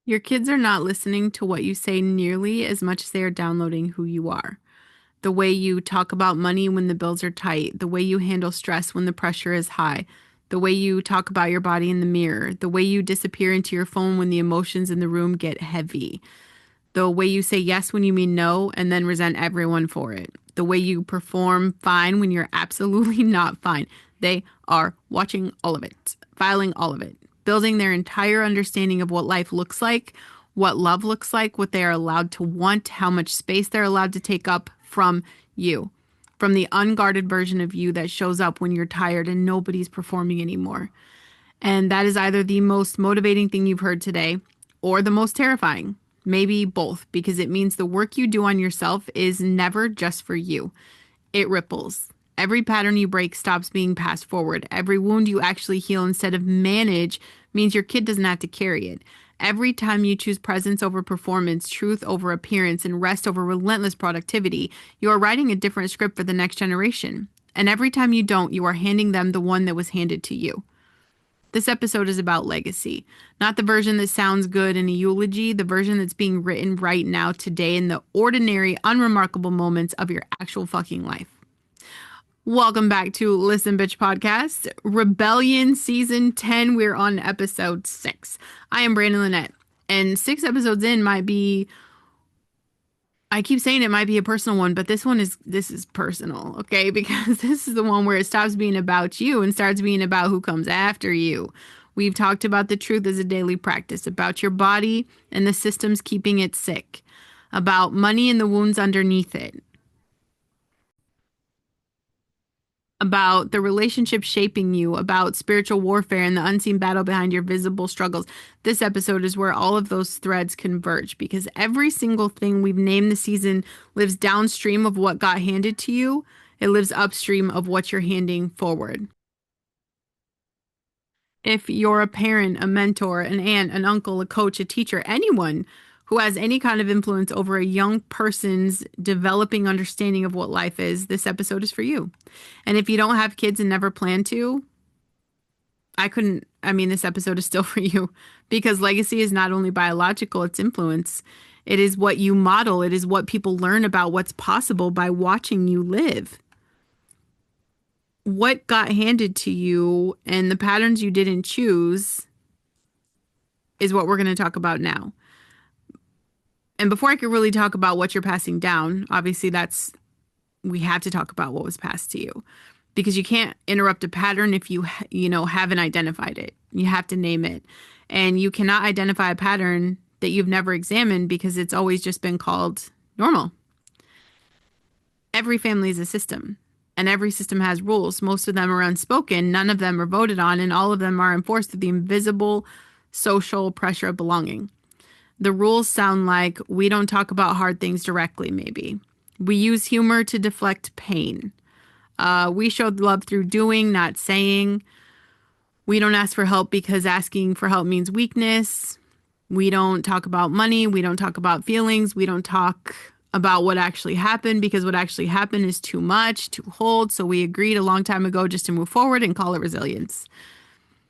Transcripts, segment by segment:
Your kids are not listening to what you say nearly as much as they are downloading who you are. The way you talk about money when the bills are tight, the way you handle stress when the pressure is high, the way you talk about your body in the mirror, the way you disappear into your phone when the emotions in the room get heavy, the way you say yes when you mean no and then resent everyone for it, the way you perform fine when you're absolutely not fine. They are watching all of it, filing all of it, building their entire understanding of what life looks like, what love looks like, what they are allowed to want, how much space they're allowed to take up from you, from the unguarded version of you that shows up when you're tired and nobody's performing anymore. And that is either the most motivating thing you've heard today or the most terrifying. Maybe both, because it means the work you do on yourself is never just for you. It ripples. Every pattern you break stops being passed forward. Every wound you actually heal instead of manage means your kid doesn't have to carry it. Every time you choose presence over performance, truth over appearance, and rest over relentless productivity, you are writing a different script for the next generation. And every time you don't, you are handing them the one that was handed to you. This episode is about legacy, not the version that sounds good in a eulogy, the version that's being written right now, today, in the ordinary, unremarkable moments of your actual fucking life. Welcome back to Listen Bitch Podcast, Rebellion Season 10. We're on episode 6. I am Brandon Lynette, and 6 episodes in might be, I keep saying it might be a personal one, but this is personal, okay? Because this is the one where it stops being about you and starts being about who comes after you. We've talked about the truth as a daily practice, about your body and the systems keeping it sick, about money and the wounds underneath it, about the relationship shaping you, about spiritual warfare and the unseen battle behind your visible struggles. This episode is where all of those threads converge because every single thing we've named the season lives downstream of what got handed to you. It lives upstream of what you're handing forward. If you're a parent, a mentor, an aunt, an uncle, a coach, a teacher, anyone who has any kind of influence over a young person's developing understanding of what life is, this episode is for you. And if you don't have kids and never plan to, this episode is still for you because legacy is not only biological, it's influence. It is what you model. It is what people learn about what's possible by watching you live. What got handed to you and the patterns you didn't choose is what we're going to talk about now. And before I could really talk about what you're passing down, obviously we have to talk about what was passed to you because you can't interrupt a pattern if you haven't identified it. You have to name it. And you cannot identify a pattern that you've never examined because it's always just been called normal. Every family is a system, and every system has rules. Most of them are unspoken, none of them are voted on, and all of them are enforced through the invisible social pressure of belonging. The rules sound like we don't talk about hard things directly, maybe. We use humor to deflect pain. We show love through doing, not saying. We don't ask for help because asking for help means weakness. We don't talk about money. We don't talk about feelings. We don't talk about what actually happened because what actually happened is too much to hold. So we agreed a long time ago just to move forward and call it resilience.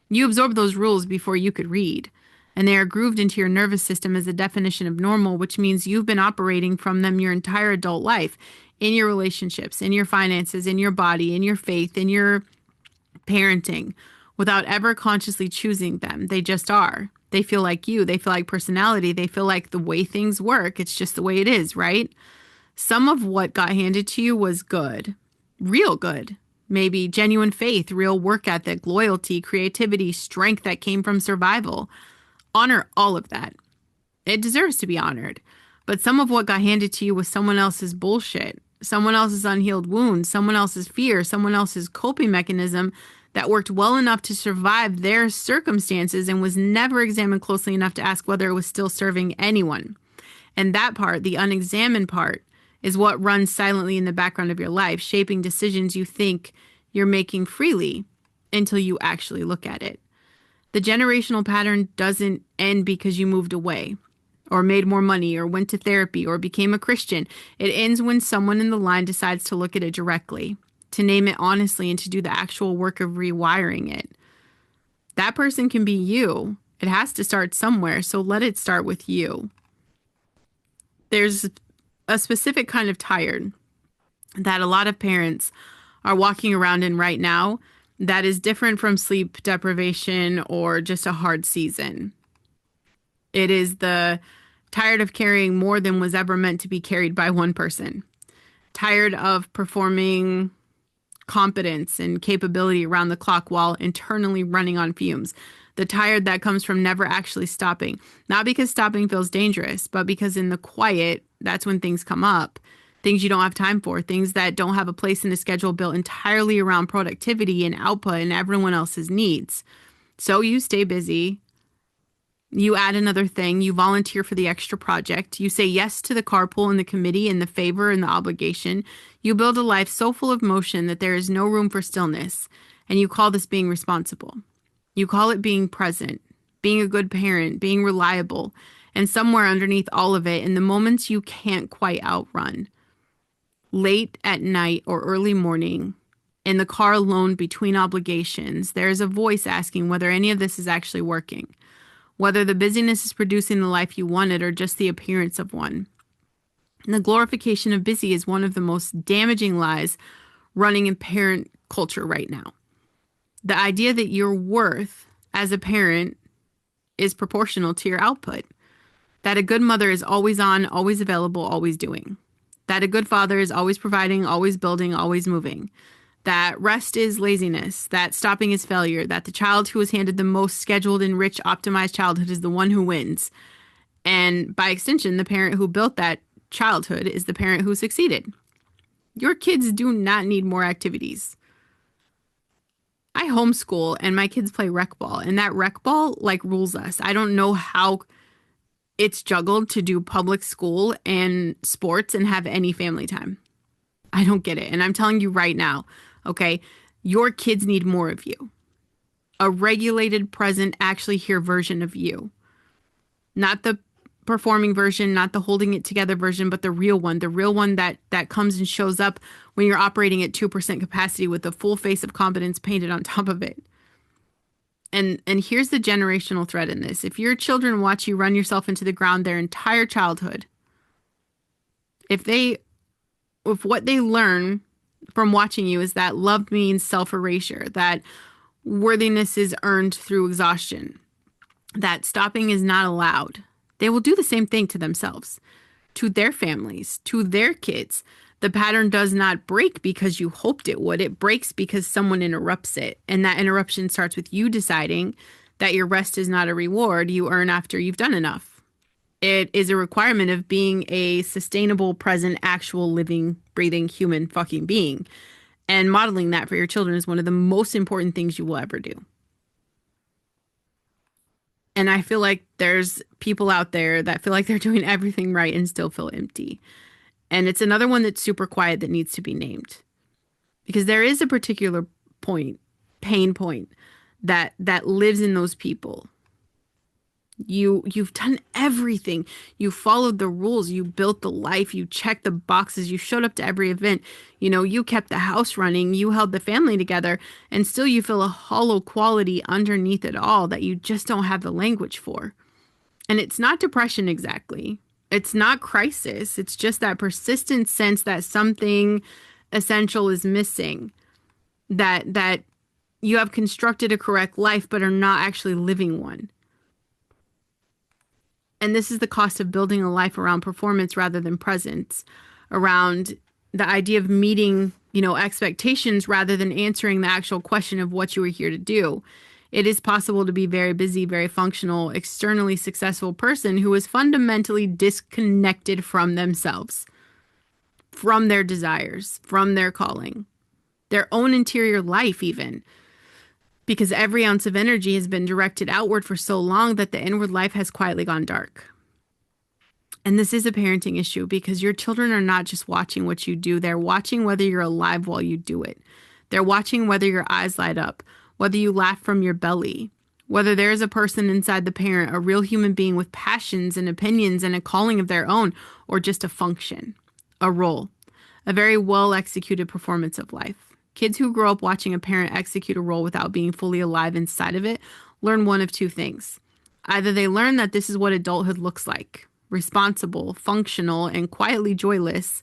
You absorbed those rules before you could read, and they are grooved into your nervous system as the definition of normal, which means you've been operating from them your entire adult life, in your relationships, in your finances, in your body, in your faith, in your parenting, without ever consciously choosing them. They just are. They feel like you. They feel like personality. They feel like the way things work. It's just the way it is, right? Some of what got handed to you was good, real good. Maybe genuine faith, real work ethic, loyalty, creativity, strength that came from survival. Honor all of that. It deserves to be honored. But some of what got handed to you was someone else's bullshit, someone else's unhealed wound, someone else's fear, someone else's coping mechanism that worked well enough to survive their circumstances and was never examined closely enough to ask whether it was still serving anyone. And that part, the unexamined part, is what runs silently in the background of your life, shaping decisions you think you're making freely until you actually look at it. The generational pattern doesn't end because you moved away or made more money or went to therapy or became a Christian. It ends when someone in the line decides to look at it directly, to name it honestly, and to do the actual work of rewiring it. That person can be you, It has to start somewhere, so let it start with you. There's a specific kind of tired that a lot of parents are walking around in right now that is different from sleep deprivation or just a hard season. It is the tired of carrying more than was ever meant to be carried by one person. Tired of performing competence and capability around the clock while internally running on fumes. The tired that comes from never actually stopping. Not because stopping feels dangerous, but because in the quiet, that's when things come up. Things you don't have time for, things that don't have a place in a schedule built entirely around productivity and output and everyone else's needs. So you stay busy. You add another thing. You volunteer for the extra project. You say yes to the carpool and the committee and the favor and the obligation. You build a life so full of motion that there is no room for stillness. And you call this being responsible. You call it being present, being a good parent, being reliable. And somewhere underneath all of it, in the moments you can't quite outrun, late at night or early morning, in the car alone between obligations, there is a voice asking whether any of this is actually working. Whether the busyness is producing the life you wanted or just the appearance of one. And the glorification of busy is one of the most damaging lies running in parent culture right now. The idea that your worth as a parent is proportional to your output. That a good mother is always on, always available, always doing. That a good father is always providing, always building, always moving. That rest is laziness, that stopping is failure, that the child who is handed the most scheduled and rich optimized childhood is the one who wins. And by extension, the parent who built that childhood is the parent who succeeded. Your kids do not need more activities. I homeschool and my kids play rec ball, and that rec ball like rules us. I don't know how it's juggled to do public school and sports and have any family time. I don't get it. And I'm telling you right now, okay, your kids need more of you. A regulated, present, actually here version of you. Not the performing version, not the holding it together version, but the real one that comes and shows up when you're operating at 2% capacity with a full face of competence painted on top of it. And here's the generational thread in this. If your children watch you run yourself into the ground their entire childhood, if what they learn from watching you is that love means self-erasure, that worthiness is earned through exhaustion, that stopping is not allowed, they will do the same thing to themselves, to their families, to their kids. The pattern does not break because you hoped it would. It breaks because someone interrupts it. And that interruption starts with you deciding that your rest is not a reward you earn after you've done enough. It is a requirement of being a sustainable, present, actual, living, breathing, human fucking being. And modeling that for your children is one of the most important things you will ever do. And I feel like there's people out there that feel like they're doing everything right and still feel empty. And it's another one that's super quiet that needs to be named. Because there is a particular pain point that lives in those people. You've done everything. You followed the rules. You built the life. You checked the boxes. You showed up to every event. You kept the house running. You held the family together. And still you feel a hollow quality underneath it all that you just don't have the language for. And it's not depression exactly. It's not crisis. It's just that persistent sense that something essential is missing. That you have constructed a correct life but are not actually living one. And this is the cost of building a life around performance rather than presence, around the idea of meeting, expectations rather than answering the actual question of what you were here to do. It is possible to be very busy, very functional, externally successful person who is fundamentally disconnected from themselves, from their desires, from their calling, their own interior life even. Because every ounce of energy has been directed outward for so long that the inward life has quietly gone dark. And this is a parenting issue because your children are not just watching what you do. They're watching whether you're alive while you do it. They're watching whether your eyes light up, whether you laugh from your belly, whether there is a person inside the parent, a real human being with passions and opinions and a calling of their own, or just a function, a role, a very well-executed performance of life. Kids who grow up watching a parent execute a role without being fully alive inside of it learn one of two things. Either they learn that this is what adulthood looks like: responsible, functional, and quietly joyless,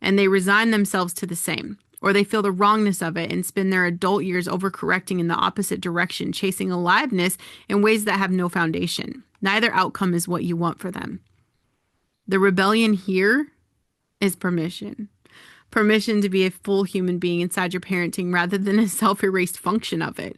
and they resign themselves to the same. Or they feel the wrongness of it and spend their adult years overcorrecting in the opposite direction, chasing aliveness in ways that have no foundation. Neither outcome is what you want for them. The rebellion here is permission. Permission to be a full human being inside your parenting rather than a self-erased function of it.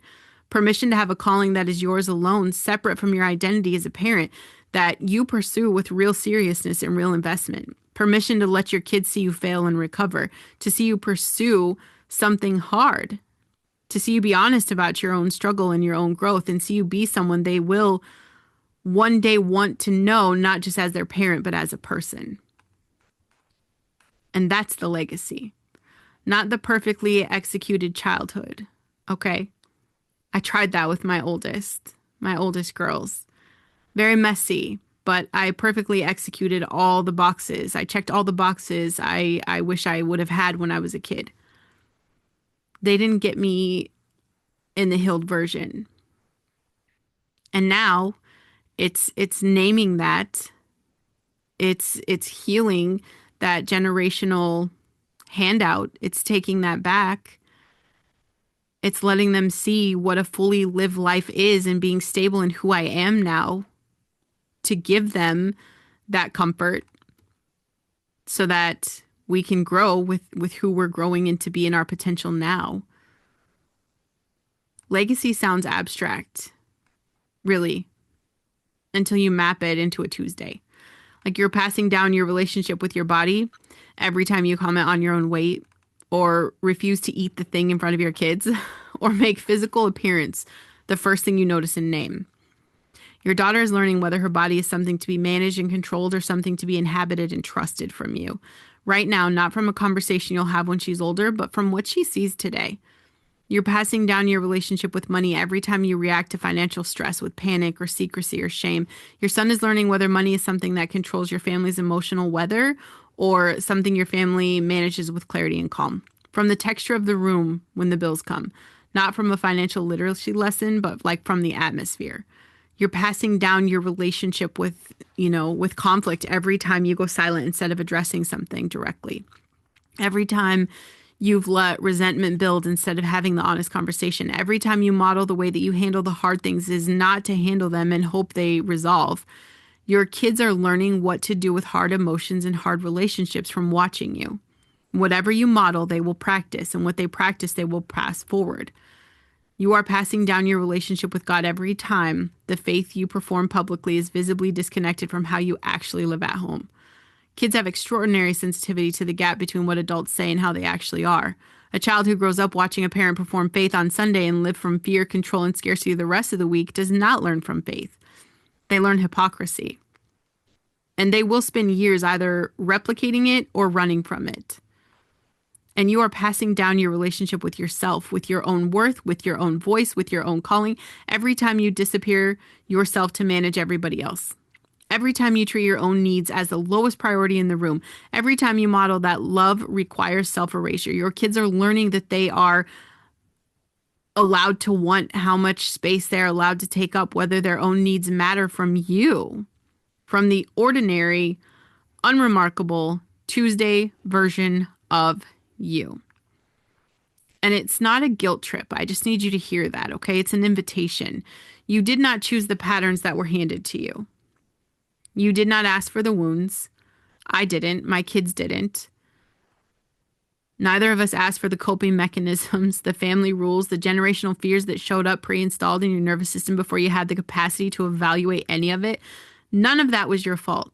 Permission to have a calling that is yours alone, separate from your identity as a parent, that you pursue with real seriousness and real investment. Permission to let your kids see you fail and recover, to see you pursue something hard, to see you be honest about your own struggle and your own growth, and see you be someone they will one day want to know, not just as their parent, but as a person. And that's the legacy, not the perfectly executed childhood. Okay? I tried that with my oldest girls. Very messy, but I perfectly executed all the boxes. I checked all the boxes I wish I would have had when I was a kid. They didn't get me in the healed version. And now it's naming that. It's healing that generational handout. It's taking that back. It's letting them see what a fully lived life is and being stable in who I am now, to give them that comfort so that we can grow with who we're growing into be in our potential now. Legacy sounds abstract, really, until you map it into a Tuesday. Like you're passing down your relationship with your body every time you comment on your own weight, or refuse to eat the thing in front of your kids, or make physical appearance the first thing you notice and name. Your daughter is learning whether her body is something to be managed and controlled or something to be inhabited and trusted from you. Right now, not from a conversation you'll have when she's older, but from what she sees today. You're passing down your relationship with money every time you react to financial stress with panic or secrecy or shame. Your son is learning whether money is something that controls your family's emotional weather or something your family manages with clarity and calm. From the texture of the room when the bills come. Not from a financial literacy lesson, but like from the atmosphere. You're passing down your relationship with conflict every time you go silent instead of addressing something directly. Every time you've let resentment build instead of having the honest conversation. Every time you model the way that you handle the hard things is not to handle them and hope they resolve. Your kids are learning what to do with hard emotions and hard relationships from watching you. Whatever you model, they will practice, and what they practice, they will pass forward. You are passing down your relationship with God every time the faith you perform publicly is visibly disconnected from how you actually live at home. Kids have extraordinary sensitivity to the gap between what adults say and how they actually are. A child who grows up watching a parent perform faith on Sunday and live from fear, control, and scarcity the rest of the week does not learn from faith. They learn hypocrisy. And they will spend years either replicating it or running from it. And you are passing down your relationship with yourself, with your own worth, with your own voice, with your own calling, every time you disappear yourself to manage everybody else. Every time you treat your own needs as the lowest priority in the room, every time you model that love requires self-erasure, your kids are learning that they are allowed to want how much space they're allowed to take up, whether their own needs matter from you, from the ordinary, unremarkable Tuesday version of you. And it's not a guilt trip. I just need you to hear that, okay? It's an invitation. You did not choose the patterns that were handed to you. You did not ask for the wounds. I didn't. My kids didn't. Neither of us asked for the coping mechanisms, the family rules, the generational fears that showed up pre-installed in your nervous system before you had the capacity to evaluate any of it. None of that was your fault.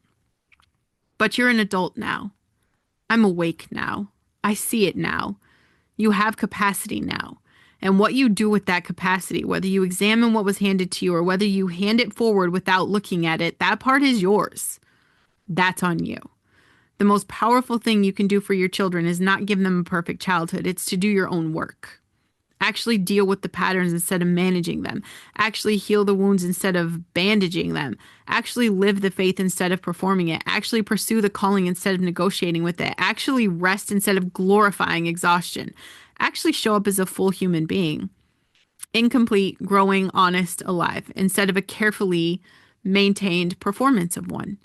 But you're an adult now. I'm awake now. I see it now. You have capacity now. And what you do with that capacity, whether you examine what was handed to you or whether you hand it forward without looking at it, that part is yours. That's on you. The most powerful thing you can do for your children is not give them a perfect childhood. It's to do your own work. Actually deal with the patterns instead of managing them. Actually heal the wounds instead of bandaging them. Actually live the faith instead of performing it. Actually pursue the calling instead of negotiating with it. Actually rest instead of glorifying exhaustion. Actually show up as a full human being. Incomplete, growing, honest, alive, instead of a carefully maintained performance of one.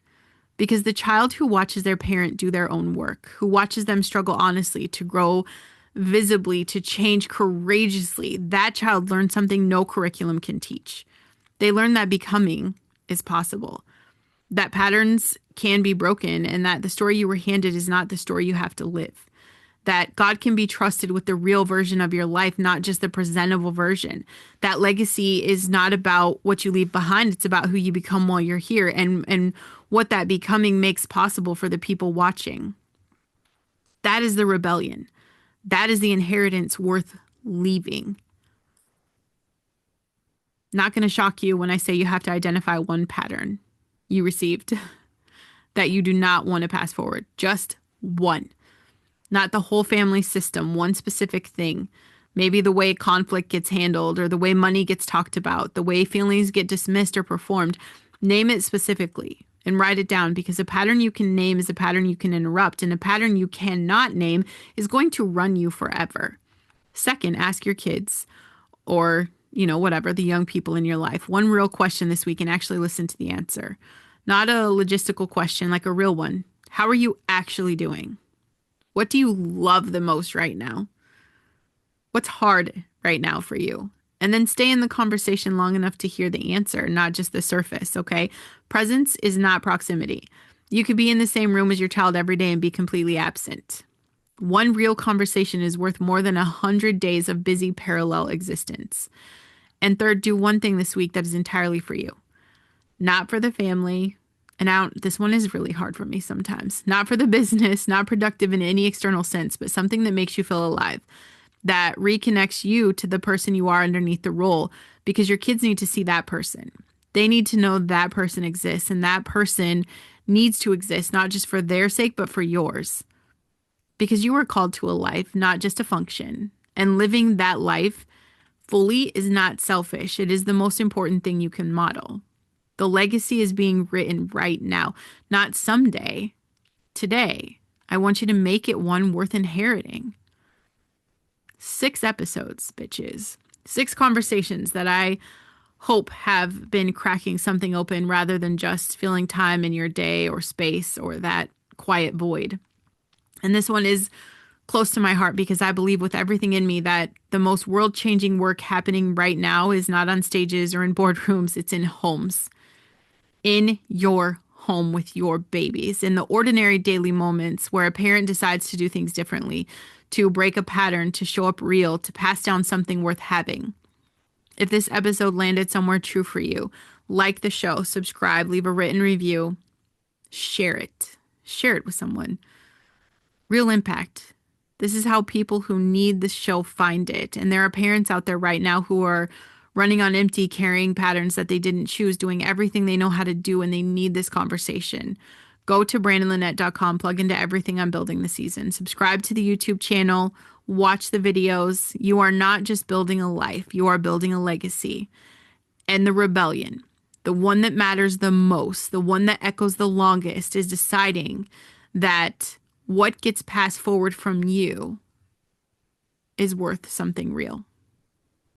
Because the child who watches their parent do their own work, who watches them struggle honestly to grow visibly, to change courageously, that child learns something no curriculum can teach. They learn that becoming is possible, that patterns can be broken, and that the story you were handed is not the story you have to live. That God can be trusted with the real version of your life, not just the presentable version. That legacy is not about what you leave behind. It's about who you become while you're here, and what that becoming makes possible for the people watching. That is the rebellion. That is the inheritance worth leaving. Not going to shock you when I say you have to identify one pattern you received that you do not want to pass forward. Just one. Not the whole family system, one specific thing. Maybe the way conflict gets handled, or the way money gets talked about, the way feelings get dismissed or performed. Name it specifically and write it down, because a pattern you can name is a pattern you can interrupt, and a pattern you cannot name is going to run you forever. Second, ask your kids, or whatever, the young people in your life, one real question this week and actually listen to the answer. Not a logistical question, like a real one. How are you actually doing? What do you love the most right now? What's hard right now for you? And then stay in the conversation long enough to hear the answer, not just the surface, okay? Presence is not proximity. You could be in the same room as your child every day and be completely absent. One real conversation is worth more than 100 days of busy parallel existence. And third, do one thing this week that is entirely for you. Not for the family. And this one is really hard for me sometimes. Not for the business, not productive in any external sense, but something that makes you feel alive, that reconnects you to the person you are underneath the role, because your kids need to see that person. They need to know that person exists, and that person needs to exist, not just for their sake, but for yours. Because you are called to a life, not just a function. And living that life fully is not selfish. It is the most important thing you can model. The legacy is being written right now, not someday. Today. I want you to make it one worth inheriting. 6 episodes, bitches. 6 conversations that I hope have been cracking something open, rather than just filling time in your day or space or that quiet void. And this one is close to my heart, because I believe with everything in me that the most world-changing work happening right now is not on stages or in boardrooms. It's in homes. In your home with your babies, in the ordinary daily moments where a parent decides to do things differently, to break a pattern, to show up real, to pass down something worth having. If this episode landed somewhere true for you, like the show, subscribe, leave a written review, share it. Share it with someone. Real impact. This is how people who need the show find it. And there are parents out there right now who are running on empty, carrying patterns that they didn't choose, doing everything they know how to do, and they need this conversation. Go to brandonlynette.com, plug into everything I'm building this season. Subscribe to the YouTube channel, watch the videos. You are not just building a life, you are building a legacy. And the rebellion, the one that matters the most, the one that echoes the longest, is deciding that what gets passed forward from you is worth something real.